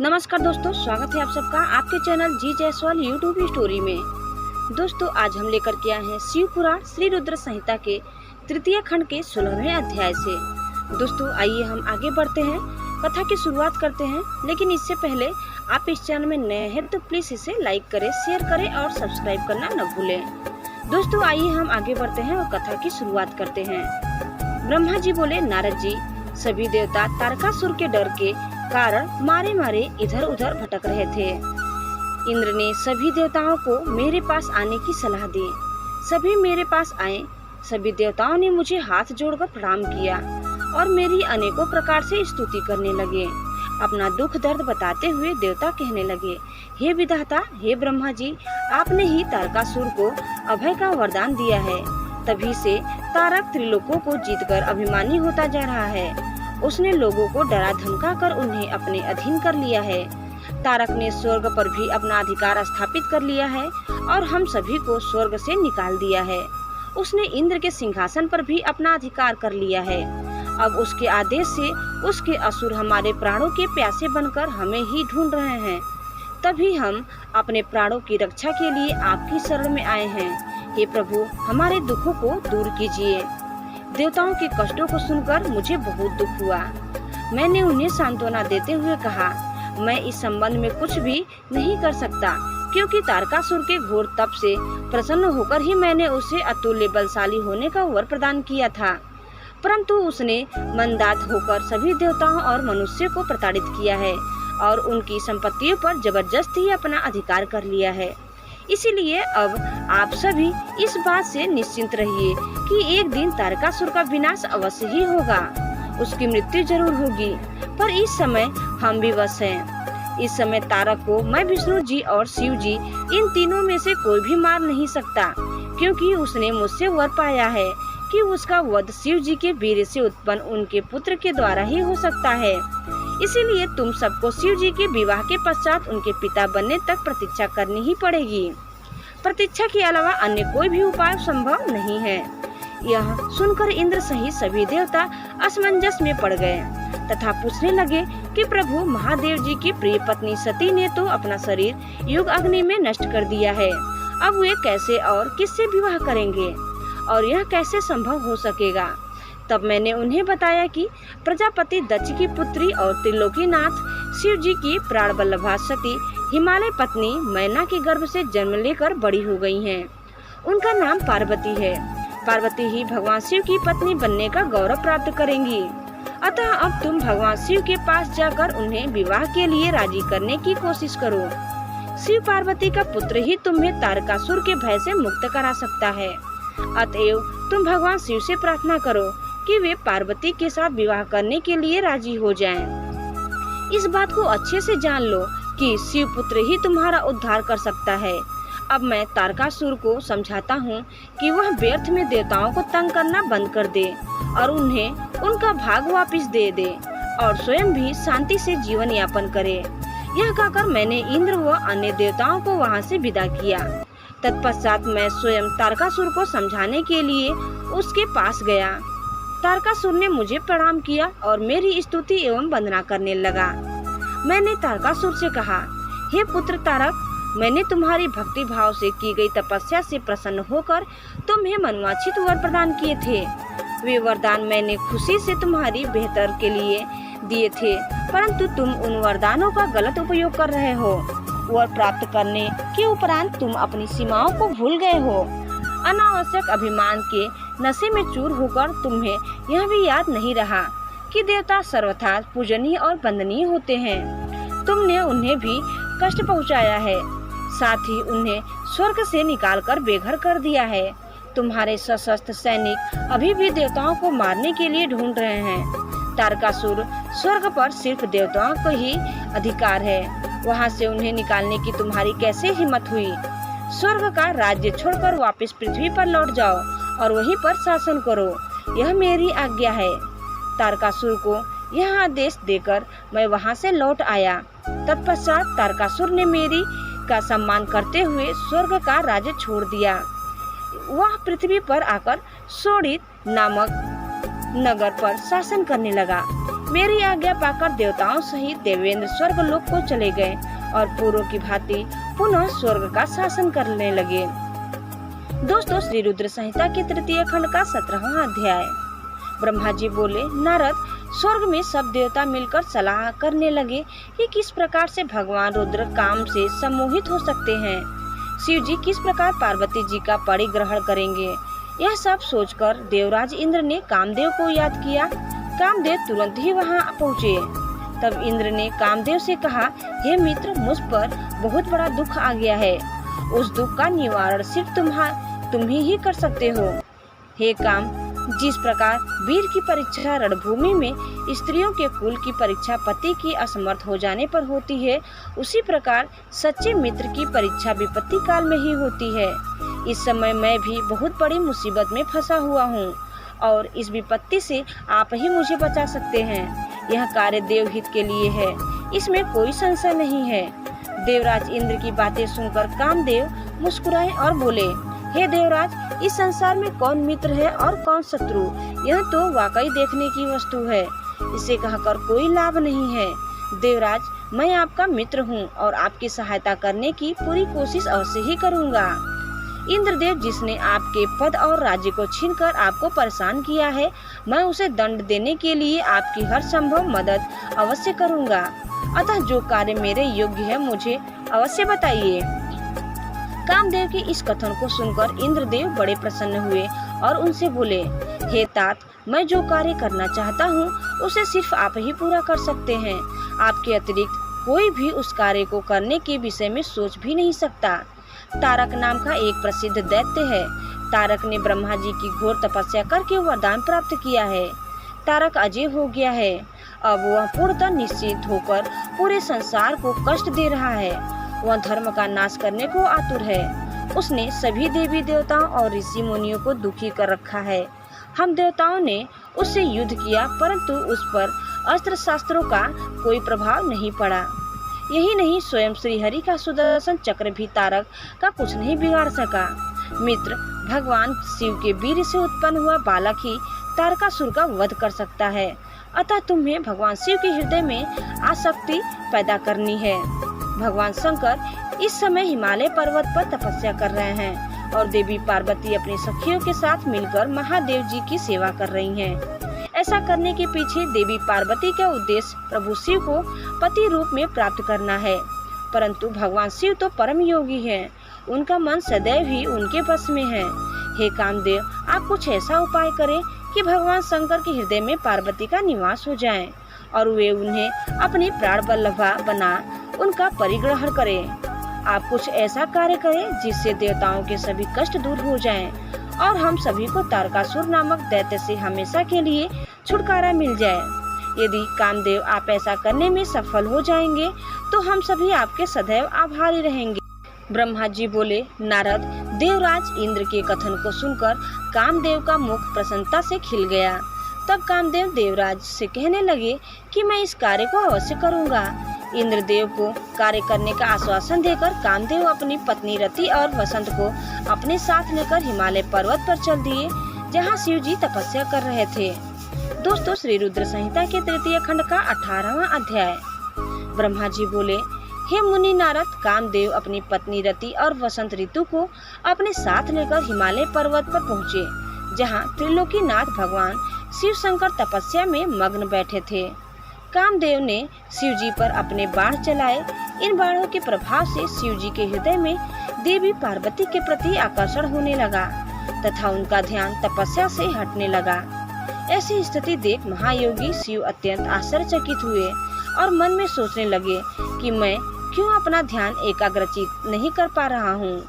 नमस्कार दोस्तों, स्वागत है आप सबका आपके चैनल जी जायसवाल यूट्यूब स्टोरी में। दोस्तों, आज हम लेकर के आए हैं शिव पुराण श्री रुद्र संहिता के तृतीय खंड के 16वें अध्याय से। दोस्तों, आइए हम आगे बढ़ते हैं, कथा की शुरुआत करते हैं। लेकिन इससे पहले आप इस चैनल में नए हैं तो प्लीज इसे लाइक करें, शेयर करें और सब्सक्राइब करना न भूलें। दोस्तों, आइए हम आगे बढ़ते हैं और कथा की शुरुआत करते हैं। ब्रह्मा जी बोले, नारद जी, सभी देवता तारकासुर के डर के कारण मारे मारे इधर उधर भटक रहे थे। इंद्र ने सभी देवताओं को मेरे पास आने की सलाह दी। सभी मेरे पास आए। सभी देवताओं ने मुझे हाथ जोड़कर प्रणाम किया और मेरी अनेकों प्रकार से स्तुति करने लगे। अपना दुख दर्द बताते हुए देवता कहने लगे, हे विधाता, हे ब्रह्मा जी, आपने ही तारकासुर को अभय का वरदान दिया है। तभी से तारक त्रिलोकों को जीतकर अभिमानी होता जा रहा है। उसने लोगों को डरा धमका कर उन्हें अपने अधीन कर लिया है। तारक ने स्वर्ग पर भी अपना अधिकार स्थापित कर लिया है और हम सभी को स्वर्ग से निकाल दिया है। उसने इंद्र के सिंहासन पर भी अपना अधिकार कर लिया है। अब उसके आदेश से उसके असुर हमारे प्राणों के प्यासे बनकर हमें ही ढूंढ रहे हैं। तभी हम अपने प्राणों की रक्षा के लिए आपकी शरण में आए हैं। हे प्रभु, हमारे दुखों को दूर कीजिए। देवताओं के कष्टों को सुनकर मुझे बहुत दुख हुआ। मैंने उन्हें सांत्वना देते हुए कहा, मैं इस संबंध में कुछ भी नहीं कर सकता, क्योंकि तारकासुर के घोर तप से प्रसन्न होकर ही मैंने उसे अतुल्य बलशाली होने का वर प्रदान किया था। परंतु उसने मंदात होकर सभी देवताओं और मनुष्य को प्रताड़ित किया है और उनकी संपत्तियों पर जबरदस्ती अपना अधिकार कर लिया है। इसीलिए अब आप सभी इस बात से निश्चिंत रहिए कि एक दिन तारकासुर का विनाश अवश्य ही होगा। उसकी मृत्यु जरूर होगी, पर इस समय हम भी वश हैं। इस समय तारक को मैं, विष्णु जी और शिव जी, इन तीनों में से कोई भी मार नहीं सकता, क्योंकि उसने मुझसे वर पाया है कि उसका वध शिव जी के वीर से उत्पन्न उनके पुत्र के द्वारा ही हो सकता है। इसीलिए तुम सबको शिव जी के विवाह के पश्चात उनके पिता बनने तक प्रतीक्षा करनी ही पड़ेगी। प्रतीक्षा के अलावा अन्य कोई भी उपाय संभव नहीं है। यह सुनकर इंद्र सहित सभी देवता असमंजस में पड़ गए तथा पूछने लगे कि प्रभु, महादेव जी की प्रिय पत्नी सती ने तो अपना शरीर युग अग्नि में नष्ट कर दिया है। अब वे कैसे और किससे विवाह करेंगे और यह कैसे संभव हो सकेगा? तब मैंने उन्हें बताया कि प्रजापति दक्ष की पुत्री और त्रिलोकीनाथ शिव जी की प्राण वल्लभा सती हिमालय पत्नी मैना के गर्भ से जन्म लेकर बड़ी हो गई हैं। उनका नाम पार्वती है। पार्वती ही भगवान शिव की पत्नी बनने का गौरव प्राप्त करेंगी। अतः अब तुम भगवान शिव के पास जाकर उन्हें विवाह के लिए राजी करने की कोशिश करो। शिव पार्वती का पुत्र ही तुम्हें तारकासुर के भय से मुक्त करा सकता है। अतएव तुम भगवान शिव से प्रार्थना करो कि वे पार्वती के साथ विवाह करने के लिए राजी हो जाएं। इस बात को अच्छे से जान लो कि शिव पुत्र ही तुम्हारा उद्धार कर सकता है। अब मैं तारकासुर को समझाता हूँ कि वह व्यर्थ में देवताओं को तंग करना बंद कर दे और उन्हें उनका भाग वापस दे दे और स्वयं भी शांति से जीवन यापन करे। यह कहकर मैंने इंद्र व अन्य देवताओं को वहाँ से विदा किया। तत्पश्चात मैं स्वयं तारकासुर को समझाने के लिए उसके पास गया। तारकासुर ने मुझे प्रणाम किया और मेरी स्तुति एवं वंदना करने लगा। मैंने तारकासुर से कहा, हे पुत्र तारक, मैंने तुम्हारी भक्ति भाव से की गई तपस्या से प्रसन्न होकर तुम्हें मनवांछित वर प्रदान किए थे। वे वरदान मैंने खुशी से तुम्हारी बेहतर के लिए दिए थे, परंतु तुम उन वरदानों का गलत उपयोग कर रहे हो। वर प्राप्त करने के उपरांत तुम अपनी सीमाओं को भूल गए हो। अनावश्यक अभिमान के नशे में चूर होकर तुम्हें यह भी याद नहीं रहा कि देवता सर्वथा पूजनीय और वंदनीय होते हैं। तुमने उन्हें भी कष्ट पहुंचाया है, साथ ही उन्हें स्वर्ग से निकालकर बेघर कर दिया है। तुम्हारे सशस्त्र सैनिक अभी भी देवताओं को मारने के लिए ढूंढ रहे हैं। तारकासुर स्वर्ग पर सिर्फ देवताओं को ही अधिकार है। वहां से उन्हें निकालने की तुम्हारी कैसे हिम्मत हुई? स्वर्ग का राज्य छोड़कर वापस पृथ्वी पर लौट जाओ और वहीं पर शासन करो। यह मेरी आज्ञा है। तारकासुर को यह आदेश देकर मैं वहां से लौट आया। तत्पश्चात तारकासुर ने मेरी का सम्मान करते हुए स्वर्ग का राज्य छोड़ दिया। वह पृथ्वी पर आकर शोणित नामक नगर पर शासन करने लगा। मेरी आज्ञा पाकर देवताओं सहित देवेंद्र स्वर्ग लोक को चले गए और पूर्व की भांति पुनः स्वर्ग का शासन करने लगे। दोस्तों, श्री रुद्र संहिता के तृतीय खंड का 17वां अध्याय। ब्रह्मा जी बोले, नारद, स्वर्ग में सब देवता मिलकर सलाह करने लगे कि किस प्रकार से भगवान रुद्र काम से सम्मोहित हो सकते हैं। शिव जी किस प्रकार पार्वती जी का परिग्रहण करेंगे। यह सब सोचकर देवराज इंद्र ने कामदेव को याद किया। कामदेव तुरंत ही वहां पहुँचे। तब इंद्र ने कामदेव से कहा, हे मित्र, मुझ पर बहुत बड़ा दुख आ गया है। उस दुख का निवारण सिर्फ तुम ही कर सकते हो। हे काम, जिस प्रकार वीर की परीक्षा रणभूमि में स्त्रियों के कुल की परीक्षा पति की असमर्थ हो जाने पर होती है, उसी प्रकार सच्चे मित्र की परीक्षा विपत्ति काल में ही होती है। इस समय मैं भी बहुत बड़ी मुसीबत में फंसा हुआ हूँ और इस विपत्ति से आप ही मुझे बचा सकते हैं। यह कार्य देवहित के लिए है, इसमें कोई संशय नहीं है। देवराज इंद्र की बातें सुनकर कामदेव मुस्कुराए और बोले, हे देवराज, इस संसार में कौन मित्र है और कौन शत्रु, यह तो वाकई देखने की वस्तु है। इसे कहकर कोई लाभ नहीं है। देवराज, मैं आपका मित्र हूँ और आपकी सहायता करने की पूरी कोशिश अवश्य ही करूँगा। इंद्रदेव, जिसने आपके पद और राज्य को छीनकर आपको परेशान किया है, मैं उसे दंड देने के लिए आपकी हर संभव मदद अवश्य करूँगा। अतः जो कार्य मेरे योग्य है मुझे अवश्य बताइए। कामदेव के इस कथन को सुनकर इंद्रदेव बड़े प्रसन्न हुए और उनसे बोले, हे तात, मैं जो कार्य करना चाहता हूँ उसे सिर्फ आप ही पूरा कर सकते हैं। आपके अतिरिक्त कोई भी उस कार्य को करने के विषय में सोच भी नहीं सकता। तारक नाम का एक प्रसिद्ध दैत्य है। तारक ने ब्रह्मा जी की घोर तपस्या करके वरदान प्राप्त किया है। तारक अजय हो गया है। अब वह पूर्णतः निश्चित होकर पूरे संसार को कष्ट दे रहा है। वह धर्म का नाश करने को आतुर है। उसने सभी देवी देवताओं और ऋषि मुनियों को दुखी कर रखा है। हम देवताओं ने उससे युद्ध किया, परंतु उस पर अस्त्र शास्त्रों का कोई प्रभाव नहीं पड़ा। यही नहीं, स्वयं श्री हरि का सुदर्शन चक्र भी तारक का कुछ नहीं बिगाड़ सका। मित्र, भगवान शिव के वीर से उत्पन्न हुआ बालक ही तारकासुर का वध कर सकता है। अतः तुम्हें भगवान शिव के हृदय में आसक्ति पैदा करनी है। भगवान शंकर इस समय हिमालय पर्वत पर तपस्या कर रहे हैं और देवी पार्वती अपनी सखियों के साथ मिलकर महादेव जी की सेवा कर रही हैं। ऐसा करने के पीछे देवी पार्वती का उद्देश्य प्रभु शिव को पति रूप में प्राप्त करना है। परंतु भगवान शिव तो परम योगी हैं। उनका मन सदैव ही उनके बस में है। हे कामदेव, आप कुछ ऐसा उपाय करें कि भगवान शंकर के हृदय में पार्वती का निवास हो जाए और वे उन्हें अपनी प्राण वल्लभा बना उनका परिग्रहण करें। आप कुछ ऐसा कार्य करें जिससे देवताओं के सभी कष्ट दूर हो जाएं और हम सभी को तारकासुर नामक दैत्य से हमेशा के लिए छुटकारा मिल जाए। यदि कामदेव आप ऐसा करने में सफल हो जाएंगे तो हम सभी आपके सदैव आभारी रहेंगे। ब्रह्मा जी बोले, नारद, देवराज इंद्र के कथन को सुनकर कामदेव का मुख प्रसन्नता से खिल गया। तब कामदेव देवराज से कहने लगे कि मैं इस कार्य को अवश्य करूँगा। इंद्रदेव को कार्य करने का आश्वासन देकर कामदेव अपनी पत्नी रति और वसंत को अपने साथ लेकर हिमालय पर्वत पर चल दिए, जहाँ शिव जी तपस्या कर रहे थे। दोस्तों, श्री रुद्र संहिता के तृतीय खंड का 18वां अध्याय। ब्रह्मा जी बोले, हे मुनि नारद, कामदेव अपनी पत्नी रति और वसंत ऋतु को अपने साथ लेकर हिमालय पर्वत पर पहुँचे, जहाँ त्रिलोकीनाथ भगवान शिव शंकर तपस्या में मग्न बैठे थे। कामदेव ने शिव जी पर अपने बाण चलाए। इन बाणों के प्रभाव से शिव जी के हृदय में देवी पार्वती के प्रति आकर्षण होने लगा तथा उनका ध्यान तपस्या से हटने लगा। ऐसी स्थिति देख महायोगी शिव अत्यंत आश्चर्यचकित हुए और मन में सोचने लगे कि मैं क्यों अपना ध्यान एकाग्रचित नहीं कर पा रहा हूँ।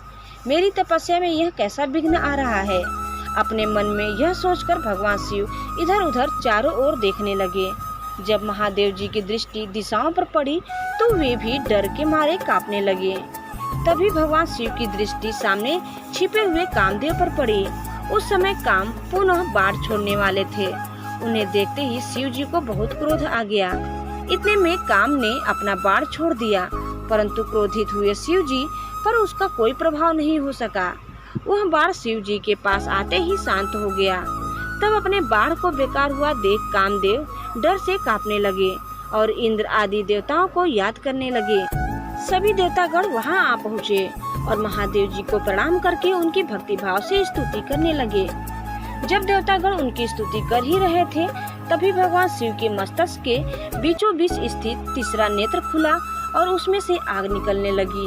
मेरी तपस्या में यह कैसा विघ्न आ रहा है। अपने मन में यह सोचकर भगवान शिव इधर उधर चारों ओर देखने लगे। जब महादेव जी की दृष्टि दिशाओं पर पड़ी तो वे भी डर के मारे कांपने लगे। तभी भगवान शिव की दृष्टि सामने छिपे हुए कामदेव पर पड़ी। उस समय काम पुनः बाण छोड़ने वाले थे। उन्हें देखते ही शिव जी को बहुत क्रोध आ गया। इतने में काम ने अपना बाण छोड़ दिया, परंतु क्रोधित हुए शिव जी पर उसका कोई प्रभाव नहीं हो सका। वह बाण शिव जी के पास आते ही शांत हो गया। तब अपने बाण को बेकार हुआ देख कामदेव डर से कांपने लगे और इंद्र आदि देवताओं को याद करने लगे। सभी देवतागण वहां आ पहुँचे और महादेव जी को प्रणाम करके उनकी भक्ति भाव से स्तुति करने लगे। जब देवतागण उनकी स्तुति कर ही रहे थे, तभी भगवान शिव के मस्तक के बीचों बीच स्थित तीसरा नेत्र खुला और उसमें से आग निकलने लगी।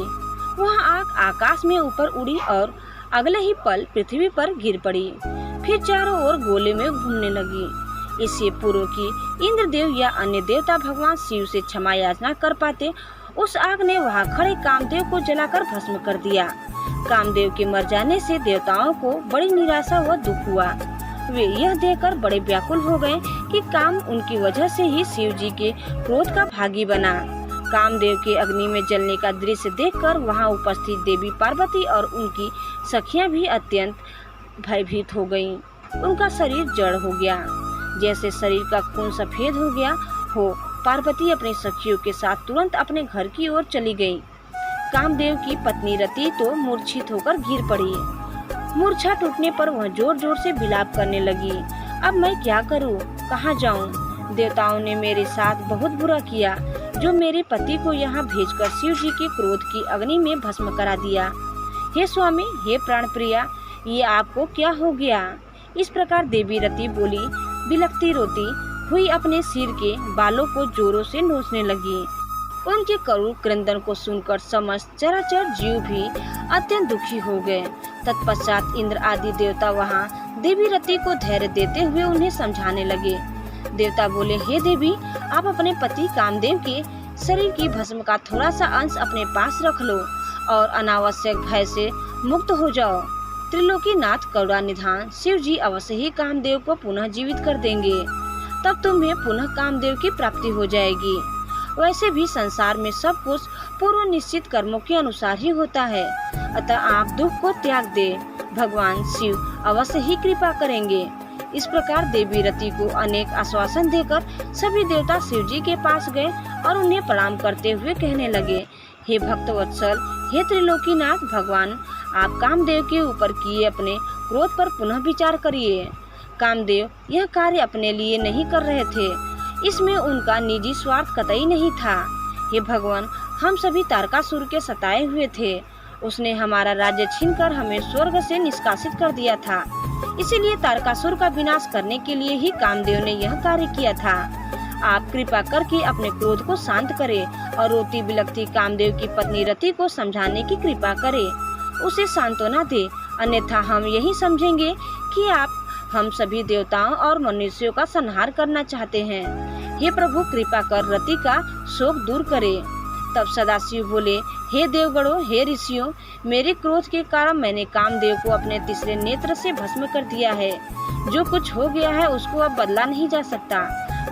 वह आग आकाश में ऊपर उड़ी और अगले ही पल पृथ्वी पर गिर पड़ी, फिर चारों ओर गोले में घूमने लगी। इससे पूर्व की इंद्रदेव या अन्य देवता भगवान शिव से क्षमा याचना कर पाते, उस आग ने वहां खड़े कामदेव को जलाकर भस्म कर दिया। कामदेव के मर जाने से देवताओं को बड़ी निराशा व दुख हुआ। वे यह देखकर बड़े व्याकुल हो गए कि काम उनकी वजह से ही शिव जी के क्रोध का भागी बना। कामदेव के अग्नि में जलने का दृश्य देखकर वहां उपस्थित देवी पार्वती और उनकी सखियां भी अत्यंत भयभीत हो गईं। उनका शरीर जड़ हो गया, जैसे शरीर का खून सफेद हो गया हो। पार्वती अपनी सखियों के साथ तुरंत अपने घर की ओर चली गई। कामदेव की पत्नी रति तो मूर्छित होकर गिर पड़ी। मूर्छा टूटने पर वह जोर जोर से विलाप करने लगी। अब मैं क्या करूं, कहां जाऊं? देवताओं ने मेरे साथ बहुत बुरा किया, जो मेरे पति को यहाँ भेजकर शिव जी के क्रोध की अग्नि में भस्म करा दिया। हे स्वामी, हे प्राण प्रिया, ये आपको क्या हो गया? इस प्रकार देवी रति बोली, बिलखती रोती हुई अपने सिर के बालों को जोरों से नोचने लगी। उनके करुण क्रंदन को सुनकर समस्त चराचर जीव भी अत्यंत दुखी हो गए। तत्पश्चात इंद्र आदि देवता वहां देवी रति को धैर्य देते हुए उन्हें समझाने लगे। देवता बोले, हे देवी, आप अपने पति कामदेव के शरीर की भस्म का थोड़ा सा अंश अपने पास रख लो और अनावश्यक भय से मुक्त हो जाओ। त्रिलोकीनाथ करुणानिधान शिव जी अवश्य ही कामदेव को पुनः जीवित कर देंगे, तब तुम्हें पुनः कामदेव की प्राप्ति हो जाएगी। वैसे भी संसार में सब कुछ पूर्व निश्चित कर्मों के अनुसार ही होता है, अतः आप दुख को त्याग दे, भगवान शिव अवश्य ही कृपा करेंगे। इस प्रकार देवी रति को अनेक आश्वासन देकर सभी देवता शिव जी के पास गए और उन्हें प्रणाम करते हुए कहने लगे, हे भक्तवत्सल, हे त्रिलोकीनाथ भगवान, आप कामदेव के ऊपर किए अपने क्रोध पर पुनः विचार करिए। कामदेव यह कार्य अपने लिए नहीं कर रहे थे, इसमें उनका निजी स्वार्थ कतई नहीं था। हे भगवान, हम सभी तारकासुर के सताए हुए थे। उसने हमारा राज्य छीनकर हमें स्वर्ग से निष्कासित कर दिया था। इसीलिए तारकासुर का विनाश करने के लिए ही कामदेव ने यह कार्य किया था। आप कृपा करके अपने क्रोध को शांत करें और रोती बिलखती कामदेव की पत्नी रति को समझाने की कृपा करें, उसे सांत्वना दे, अन्यथा हम यही समझेंगे कि आप हम सभी देवताओं और मनुष्यों का संहार करना चाहते हैं। हे प्रभु, कृपा कर रति का शोक दूर करे। तब सदाशिव बोले, हे देवगणों, हे ऋषियों, मेरे क्रोध के कारण मैंने कामदेव को अपने तीसरे नेत्र से भस्म कर दिया है। जो कुछ हो गया है उसको अब बदला नहीं जा सकता,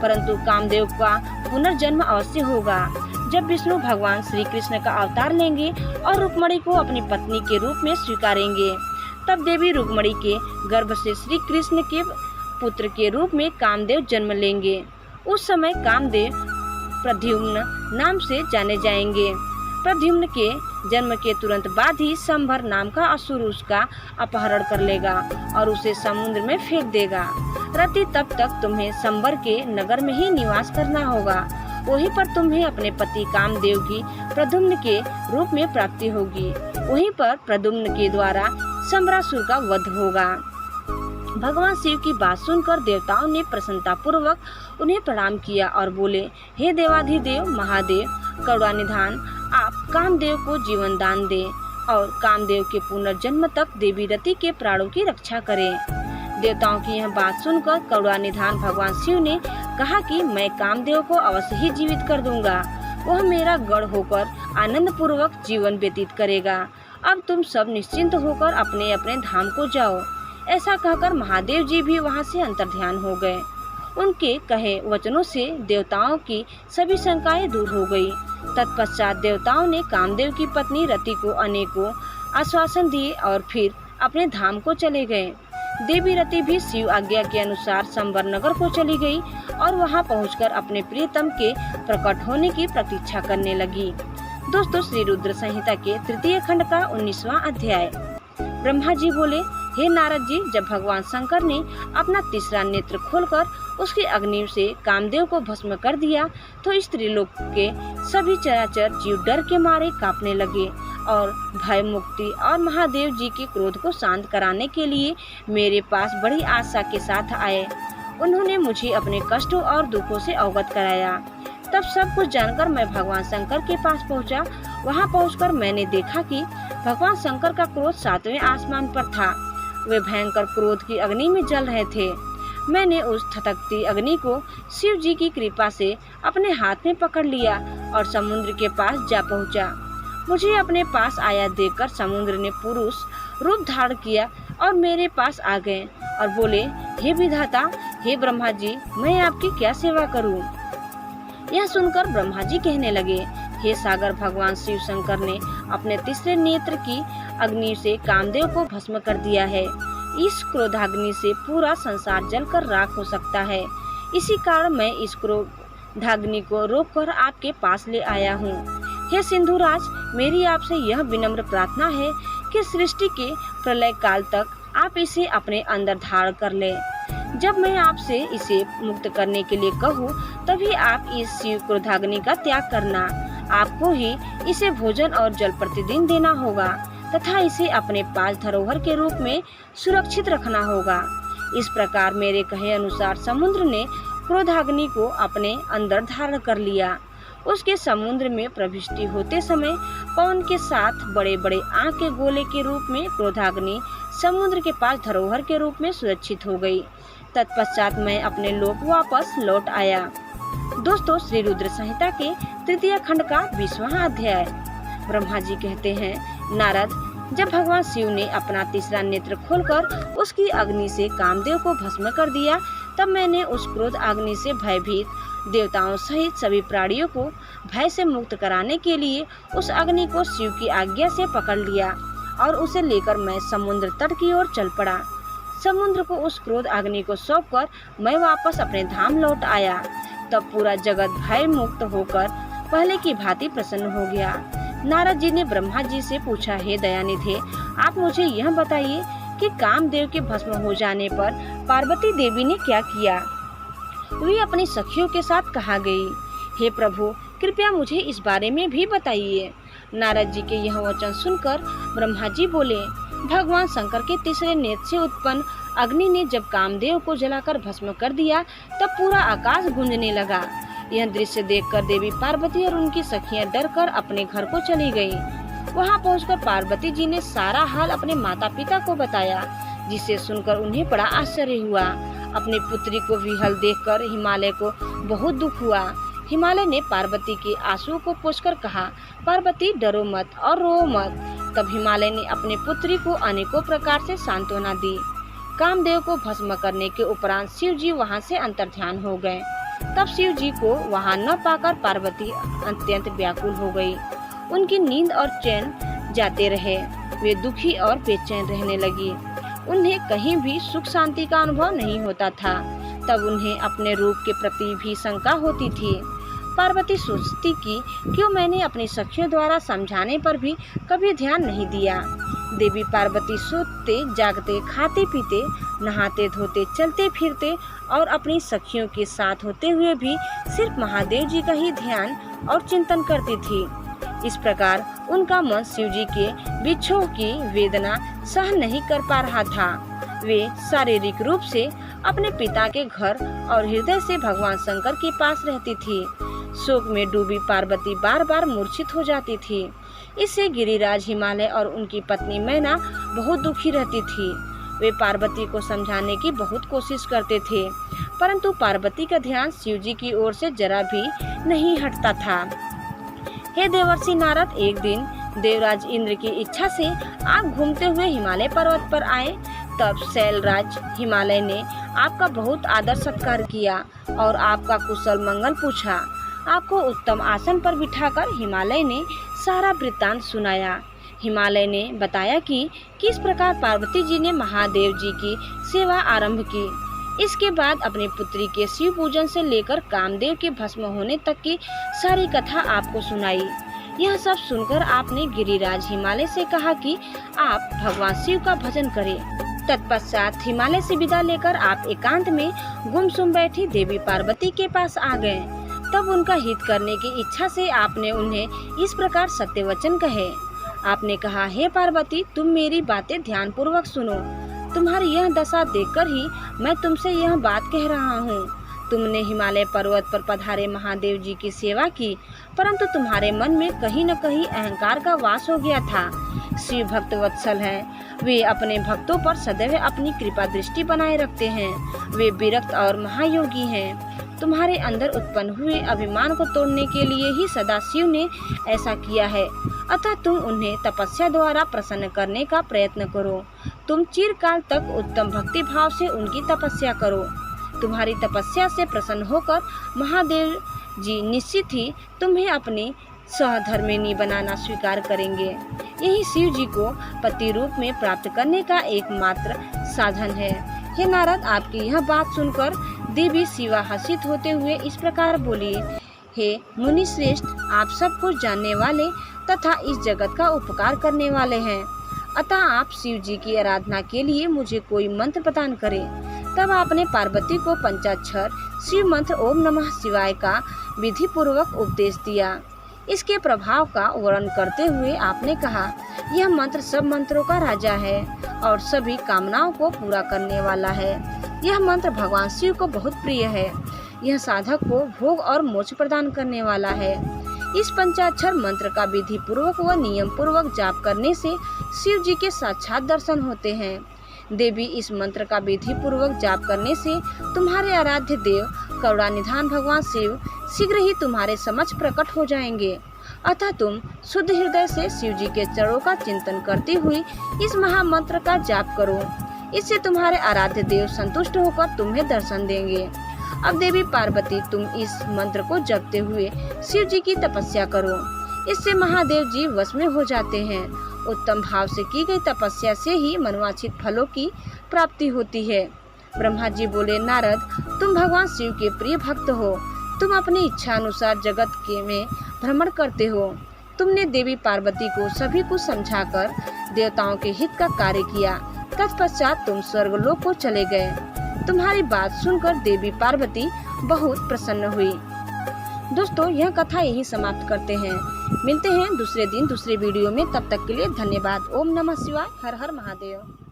परंतु कामदेव का पुनर्जन्म अवश्य होगा, जब विष्णु भगवान श्री कृष्ण का अवतार लेंगे और रुक्मणी को अपनी पत्नी के रूप में स्वीकारेंगे। तब देवी रुक्मणी के गर्भ से श्री कृष्ण के पुत्र के रूप में कामदेव जन्म लेंगे। उस समय कामदेव प्रद्युम्न नाम से जाने जाएंगे। प्रद्युम्न के जन्म के तुरंत बाद ही संभर नाम का असुर उसका अपहरण कर लेगा और उसे समुद्र में फेंक देगा। रति, तब तक तुम्हें संभर के नगर में ही निवास करना होगा। वहीं पर तुम्हें अपने पति कामदेव की प्रद्युम्न के रूप में प्राप्ति होगी। वहीं पर प्रद्युम्न के द्वारा संबरासुर का वध होगा। भगवान शिव की बात सुनकर देवताओं ने प्रसन्नता पूर्वक उन्हें प्रणाम किया और बोले, हे देवाधिदेव महादेव करुणानिधान, आप कामदेव को जीवन दान दें और कामदेव के पुनर्जन्म तक देवी रति के प्राणों की रक्षा करें। देवताओं की यह बात सुनकर करुणानिधान भगवान शिव ने कहा कि मैं कामदेव को अवश्य ही जीवित कर दूंगा। वह मेरा गढ़ होकर आनंद पूर्वक जीवन व्यतीत करेगा। अब तुम सब निश्चिंत होकर अपने अपने धाम को जाओ। ऐसा कहकर महादेव जी भी वहां से अंतर्ध्यान हो गए। उनके कहे वचनों से देवताओं की सभी शंकाएं दूर हो गई। तत्पश्चात देवताओं ने कामदेव की पत्नी रति को अनेकों आश्वासन दिए और फिर अपने धाम को चले गए। देवी रति भी शिव आज्ञा के अनुसार संवर नगर को चली गई और वहां पहुंचकर अपने प्रियतम के प्रकट होने की प्रतीक्षा करने लगी। दोस्तों, श्री रुद्र संहिता के तृतीय खंड का 19वां अध्याय। ब्रह्मा जी बोले, हे नारद जी, जब भगवान शंकर ने अपना तीसरा नेत्र खोलकर उसकी अग्नि से कामदेव को भस्म कर दिया तो स्त्रीलोक के सभी चराचर जीव डर के मारे कांपने लगे और भय मुक्ति और महादेव जी के क्रोध को शांत कराने के लिए मेरे पास बड़ी आशा के साथ आए। उन्होंने मुझे अपने कष्टों और दुखों से अवगत कराया। तब सब कुछ जानकर मैं भगवान शंकर के पास पहुंचा। वहां पहुंचकर मैंने देखा कि भगवान शंकर का क्रोध 7वें आसमान पर था। वे भयंकर क्रोध की अग्नि में जल रहे थे। मैंने उस थटकती अग्नि को शिव जी की कृपा से अपने हाथ में पकड़ लिया और समुद्र के पास जा पहुंचा। मुझे अपने पास आया देखकर समुद्र ने पुरुष रूप धारण किया और मेरे पास आ गए और बोले, हे विधाता, हे ब्रह्मा जी, मैं आपकी क्या सेवा करूं? यह सुनकर ब्रह्मा जी कहने लगे, हे सागर, भगवान शिव शंकर ने अपने तीसरे नेत्र की अग्नि से कामदेव को भस्म कर दिया है। इस क्रोधाग्नि से पूरा संसार जलकर राख हो सकता है। इसी कारण मैं इस क्रोधाग्नि को रोककर आपके पास ले आया हूँ। हे सिंधुराज, मेरी आपसे यह विनम्र प्रार्थना है कि सृष्टि के प्रलय काल तक आप इसे अपने अंदर धारण कर लें। जब मैं आपसे इसे मुक्त करने के लिए कहूँ तभी आप इस शिव क्रोधाग्नि का त्याग करना। आपको ही इसे भोजन और जल प्रतिदिन देना होगा तथा इसे अपने पास धरोहर के रूप में सुरक्षित रखना होगा। इस प्रकार मेरे कहे अनुसार समुद्र ने क्रोधाग्नि को अपने अंदर धारण कर लिया। उसके समुद्र में प्रविष्टि होते समय पवन के साथ बड़े बड़े आग के गोले के रूप में क्रोधाग्नि समुद्र के पास धरोहर के रूप में सुरक्षित हो गई। तत्पश्चात मैं अपने लोक वापस लौट आया। दोस्तों, श्री रुद्र संहिता के तृतीय खंड का 20वां अध्याय। ब्रह्मा जी कहते हैं, नारद, जब भगवान शिव ने अपना तीसरा नेत्र खोलकर उसकी अग्नि से कामदेव को भस्म कर दिया तब मैंने उस क्रोध अग्नि से भयभीत देवताओं सहित सभी प्राणियों को भय से मुक्त कराने के लिए उस अग्नि को शिव की आज्ञा से पकड़ लिया और उसे लेकर मैं समुद्र तट की ओर चल पड़ा। समुद्र को उस क्रोध अग्नि को सौंपकर मैं वापस अपने धाम लौट आया। तब पूरा जगत भय मुक्त होकर पहले की भांति प्रसन्न हो गया। नारद जी ने ब्रह्मा जी से पूछा, हे दयानिधे, आप मुझे यह बताइए कि कामदेव के भस्म हो जाने पर पार्वती देवी ने क्या किया? वे अपनी सखियों के साथ कहाँ गई? हे प्रभु, कृपया मुझे इस बारे में भी बताइए। नारद जी के यह वचन सुनकर ब्रह्मा जी बोले, भगवान शंकर के तीसरे नेत्र से उत्पन्न अग्नि ने जब कामदेव को जलाकर भस्म कर दिया तब पूरा आकाश गूंजने लगा। यह दृश्य देखकर देवी पार्वती और उनकी सखियां डरकर अपने घर को चली गईं। वहां पहुंचकर पार्वती जी ने सारा हाल अपने माता पिता को बताया, जिसे सुनकर उन्हें बड़ा आश्चर्य हुआ। अपनी पुत्री को विहल देखकर हिमालय को बहुत दुख हुआ। हिमालय ने पार्वती के आंसुओं को पोंछकर कहा, पार्वती, डरो मत और रो मत। तब हिमालय ने अपनी पुत्री को अनेकों प्रकार से सांत्वना दी। कामदेव को भस्म करने के उपरांत शिव जी वहाँ से अंतर्ध्यान हो गए। तब शिव जी को वहाँ न पाकर पार्वती अत्यंत व्याकुल हो गई। उनकी नींद और चैन जाते रहे। वे दुखी और बेचैन रहने लगी। उन्हें कहीं भी सुख शांति का अनुभव नहीं होता था। तब उन्हें अपने रूप के प्रति भी शंका होती थी। पार्वती सोचती कि क्यों मैंने अपनी सखियों द्वारा समझाने पर भी कभी ध्यान नहीं दिया। देवी पार्वती सोते जागते, खाते पीते, नहाते धोते, चलते फिरते और अपनी सखियों के साथ होते हुए भी सिर्फ महादेव जी का ही ध्यान और चिंतन करती थी। इस प्रकार उनका मन शिव जी के विछोह की वेदना सहन नहीं कर पा रहा था। वे शारीरिक रूप से अपने पिता के घर और हृदय से भगवान शंकर के पास रहती थी। शोक में डूबी पार्वती बार बार मूर्छित हो जाती थी। इससे गिरिराज, हिमालय और उनकी पत्नी मैना बहुत दुखी रहती थी। वे पार्वती को समझाने की बहुत कोशिश करते थे, परंतु पार्वती का ध्यान शिव जी की ओर से जरा भी नहीं हटता था। हे देवर्षि नारद, एक दिन देवराज इंद्र की इच्छा से आप घूमते हुए हिमालय पर्वत पर आए। तब शैलराज हिमालय ने आपका बहुत आदर सत्कार किया और आपका कुशल मंगल पूछा। आपको उत्तम आसन पर बिठाकर हिमालय ने सारा वृत्तांत सुनाया। हिमालय ने बताया कि किस प्रकार पार्वती जी ने महादेव जी की सेवा आरंभ की। इसके बाद अपनी पुत्री के शिव पूजन से लेकर कामदेव के भस्म होने तक की सारी कथा आपको सुनाई। यह सब सुनकर आपने गिरिराज हिमालय से कहा कि आप भगवान शिव का भजन करें तत्पश्चात हिमालय से विदा लेकर आप एकांत में गुमसुम बैठी देवी पार्वती के पास आ गए। तब उनका हित करने की इच्छा से आपने उन्हें इस प्रकार सत्य वचन कहे। आपने कहा, हे पार्वती, तुम मेरी बातें ध्यान पूर्वक सुनो। तुम्हारी यह दशा देखकर ही मैं तुमसे यह बात कह रहा हूँ। तुमने हिमालय पर्वत पर पधारे महादेव जी की सेवा की, परंतु तुम्हारे मन में कहीं न कहीं अहंकार का वास हो गया था। शिव भक्त वत्सल हैं, वे अपने भक्तों पर सदैव अपनी कृपा दृष्टि बनाए रखते हैं। वे विरक्त और महायोगी हैं। तुम्हारे अंदर उत्पन्न हुए अभिमान को तोड़ने के लिए ही सदाशिव ने ऐसा किया है। अतः तुम उन्हें तपस्या द्वारा प्रसन्न करने का प्रयत्न करो। तुम चिरकाल तक उत्तम भक्ति भाव से उनकी तपस्या करो। तुम्हारी तपस्या से प्रसन्न होकर महादेव जी निश्चित ही तुम्हें अपने सहधर्मिणी बनाना स्वीकार करेंगे। यही शिव जी को पति रूप में प्राप्त करने का एकमात्र साधन है। हे नारद, आपकी यह बात सुनकर देवी शिवा हर्षित होते हुए इस प्रकार बोली, हे मुनि श्रेष्ठ, आप सब कुछ जानने वाले तथा इस जगत का उपकार करने वाले हैं। अतः आप शिव जी की आराधना के लिए मुझे कोई मंत्र प्रदान करें। तब आपने पार्वती को पंचाक्षर शिव मंत्र ओम नमः शिवाय का विधि पूर्वक उपदेश दिया। इसके प्रभाव का वर्णन करते हुए आपने कहा, यह मंत्र सब मंत्रों का राजा है और सभी कामनाओं को पूरा करने वाला है। यह मंत्र भगवान शिव को बहुत प्रिय है। यह साधक को भोग और मोक्ष प्रदान करने वाला है। इस पंचाक्षर मंत्र का विधि पूर्वक व नियम पूर्वक जाप करने से शिव जी के साक्षात दर्शन होते हैं। देवी, इस मंत्र का विधि पूर्वक जाप करने से तुम्हारे आराध्य देव करुणानिधान भगवान शिव शीघ्र ही तुम्हारे समक्ष प्रकट हो जाएंगे। अतः तुम शुद्ध हृदय से शिव जी के चरणों का चिंतन करती हुई इस महामंत्र का जाप करो। इससे तुम्हारे आराध्य देव संतुष्ट होकर तुम्हें दर्शन देंगे। अब देवी पार्वती, तुम इस मंत्र को जपते हुए शिव जी की तपस्या करो। इससे महादेव जी वश में हो जाते हैं। उत्तम भाव से की गई तपस्या से ही मनवांछित फलों की प्राप्ति होती है। ब्रह्मा जी बोले, नारद, तुम भगवान शिव के प्रिय भक्त हो। तुम अपनी इच्छा अनुसार जगत के में भ्रमण करते हो। तुमने देवी पार्वती को सभी कुछ समझाकर देवताओं के हित का कार्य किया। तत्पश्चात तुम स्वर्गलोक को चले गए। तुम्हारी बात सुनकर देवी पार्वती बहुत प्रसन्न हुई। दोस्तों, यह कथा यही समाप्त करते हैं। मिलते हैं दूसरे दिन दूसरे वीडियो में। तब तक के लिए धन्यवाद। ओम नमः शिवाय। हर हर महादेव।